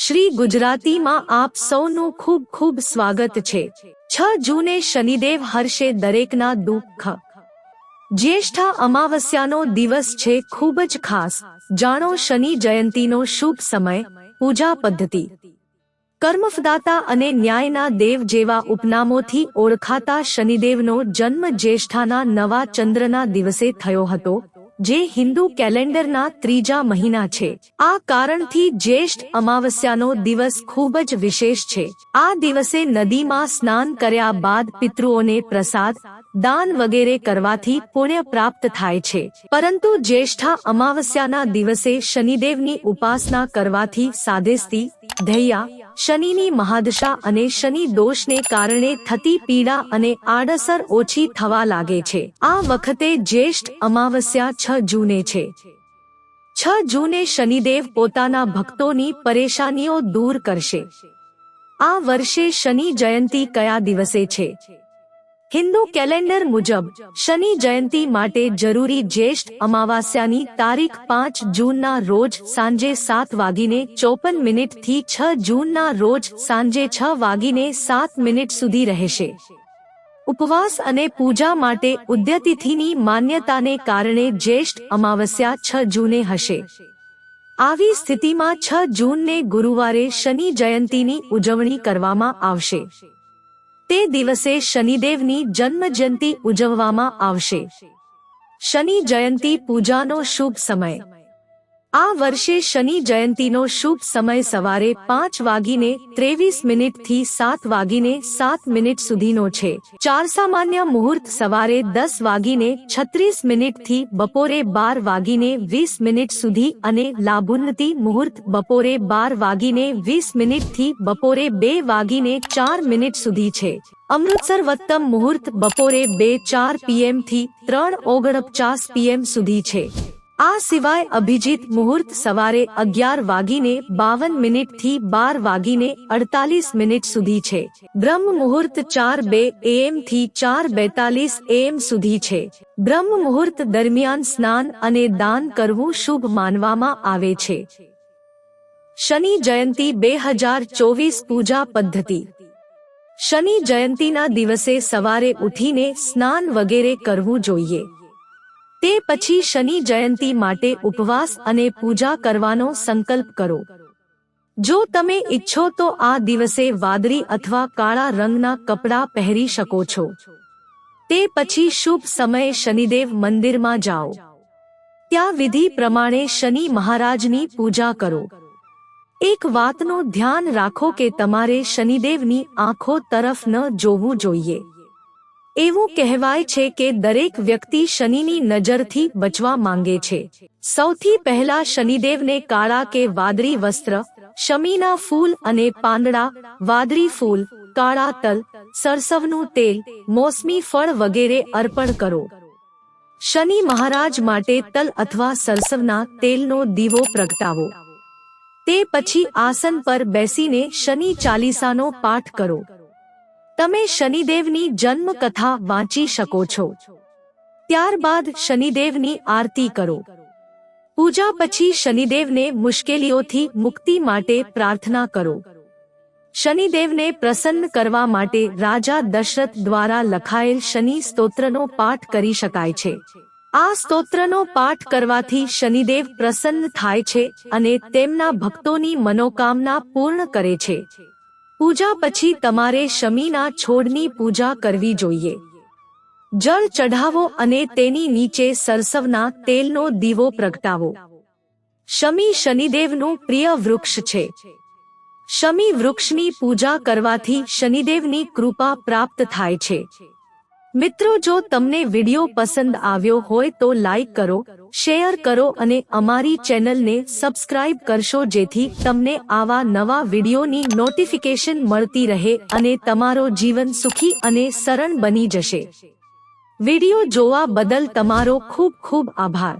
શ્રી ગુજરાતીમાં આપ સૌનું ખૂબ ખૂબ સ્વાગત છે। 6 જૂને શનિદેવ હરશે દરેકના દુઃખ। જ્યેષ્ઠા અમાવસ્યાનો દિવસ છે ખૂબ જ ખાસ। જાણો શનિ જયંતીનો શુભ સમય, પૂજા પદ્ધતિ। કર્મફદાતા અને ન્યાયના દેવ જેવા ઉપનામોથી ઓળખાતા શનિદેવનો જન્મ જ્યેષ્ઠાના નવા ચંદ્રના દિવસે થયો હતો, જે હિન્દુ કેલેન્ડરના ત્રીજા મહિના છે। આ કારણથી જ્યેષ્ઠ અમાવસ્યાનો દિવસ ખૂબ જ વિશેષ છે। આ દિવસે નદીમાં સ્નાન કર્યા બાદ પિતૃઓને પ્રસાદ, દાન વગેરે કરવાથી પુણ્ય પ્રાપ્ત થાય છે। પરંતુ જ્યેષ્ઠા અમાવસ્યાના દિવસે શનિદેવની ઉપાસના કરવાથી સાદેસ્તી, ધૈર્ય, શનિની મહાદશા અને શનિ દોષને કારણે થતી પીડા અને આડઅસર ઓછી થવા લાગે છે। આ વખતે જ્યેષ્ઠ અમાવસ્યા 6 જૂને છે। 6 જૂને શનિદેવ પોતાના ભક્તોની પરેશાનીઓ દૂર કરશે। આ વર્ષે શનિ જયંતી કયા દિવસે છે? હિન્દુ કેલેન્ડર મુજબ શનિ જયંતી માટે જરૂરી જ્યેષ્ઠ અમાવાસ્યાની તારીખ 5 જૂનના રોજ સાંજે 7:54 થી 6 જૂનના રોજ સાંજે 6:07 સુધી રહેશે। ઉપવાસ અને પૂજા માટે ઉદ્યતિથિની માન્યતાને કારણે જ્યેષ્ઠ અમાવસ્યા 6 જૂને હશે। આવી સ્થિતિમાં 6 જૂનને ગુરુવારે શનિ જયંતીની ઉજવણી કરવામાં આવશે। તે દિવસે શનિદેવની જન્મજયંતી ઉજવવામાં આવશે। શનિ જયંતી પૂજાનો શુભ સમય। આ વર્ષે શનિ જયંતીનો શુભ સમય સવારે 5:23 થી 7:07 સુધીનો છે। સામાન્ય મુહૂર્ત સવારે 10:36 થી બપોરે 12:20 સુધી અને લાભોન્નતિ મુહૂર્ત બપોરે 12:20 થી બપોરે 2:04 સુધી છે। અમૃતસર મુહૂર્ત બપોરે 2:04 PM થી 3:49 PM સુધી છે। આ સિવાય અભિજીત મુહૂર્ત સવારે 11:52 થી 12:48 સુધી છે। બ્રહ્મ મુહૂર્ત 4:02 AM થી 4:42 AM સુધી છે। બ્રહ્મ મુહૂર્ત દરમિયાન સ્નાન અને દાન કરવું શુભ માનવામાં આવે છે। શનિ જયંતી 2024 પૂજા પદ્ધતિ। શનિ જયંતીના દિવસે સવારે ઉઠીને સ્નાન વગેરે કરવું જોઈએ। તે પછી શનિ જયંતી માટે ઉપવાસ અને પૂજા કરવાનો સંકલ્પ કરો। જો તમે ઈચ્છો તો આ દિવસે વાદળી અથવા કાળા રંગના કપડાં પહેરી શકો છો। તે પછી શુભ સમયે શનિદેવ મંદિરમાં જાઓ। ત્યાં વિધિ પ્રમાણે શનિ મહારાજની પૂજા કરો। એક વાતનું ધ્યાન રાખો કે તમારે શનિદેવની આંખો તરફ ન જોવું જોઈએ। એવું કહેવાય છે કે દરેક વ્યક્તિ શનિની નજરથી બચવા માંગે છે। સૌથી પહેલા શનિદેવને કાળા કે વાદળી વસ્ત્ર, શમીના ફૂલ અને પાંદડા, વાદળી ફૂલ, કાળા તલ, સરસવનું તેલ, મોસમી ફળ વગેરે અર્પણ કરો। શનિ મહારાજ માટે તલ અથવા સરસવના તેલનો દીવો પ્રગટાવો। તે પછી આસન પર બેસીને શનિ ચાલીસાનો પાઠ કરો। તમે શનિદેવની જન્મ કથા વાંચી શકો છો। ત્યારબાદ શનિદેવની આરતી કરો। પૂજા પછી શનિદેવને મુશ્કેલીઓથી મુક્તિ માટે પ્રાર્થના કરો। શનિદેવને પ્રસન્ન કરવા માટે રાજા દશરથ દ્વારા લખાયેલ શનિ સ્તોત્રનો પાઠ કરી શકાય છે। આ સ્તોત્રનો પાઠ કરવાથી શનિદેવ પ્રસન્ન થાય છે અને તેમના ભક્તોની મનોકામના પૂર્ણ કરે છે। પૂજા પછી તમારે શમીના છોડની પૂજા કરવી જોઈએ। જળ ચઢાવો અને તેની નીચે સરસવના તેલનો દીવો પ્રગટાવો। શમી શનિદેવનું પ્રિય વૃક્ષ છે। શમી વૃક્ષની પૂજા કરવાથી શનિદેવની કૃપા પ્રાપ્ત થાય છે। મિત્રો, જો તમને વિડિયો પસંદ આવ્યો હોય તો લાઈક કરો, શેર કરો અને અમારી ચેનલને સબસ્ક્રાઇબ કરશો જેથી તમને આવા નવા વિડિયોની નોટિફિકેશન મળતી રહે અને તમારો જીવન સુખી અને સરળ બની જશે। વિડિયો જોવા બદલ તમારો ખૂબ ખૂબ આભાર।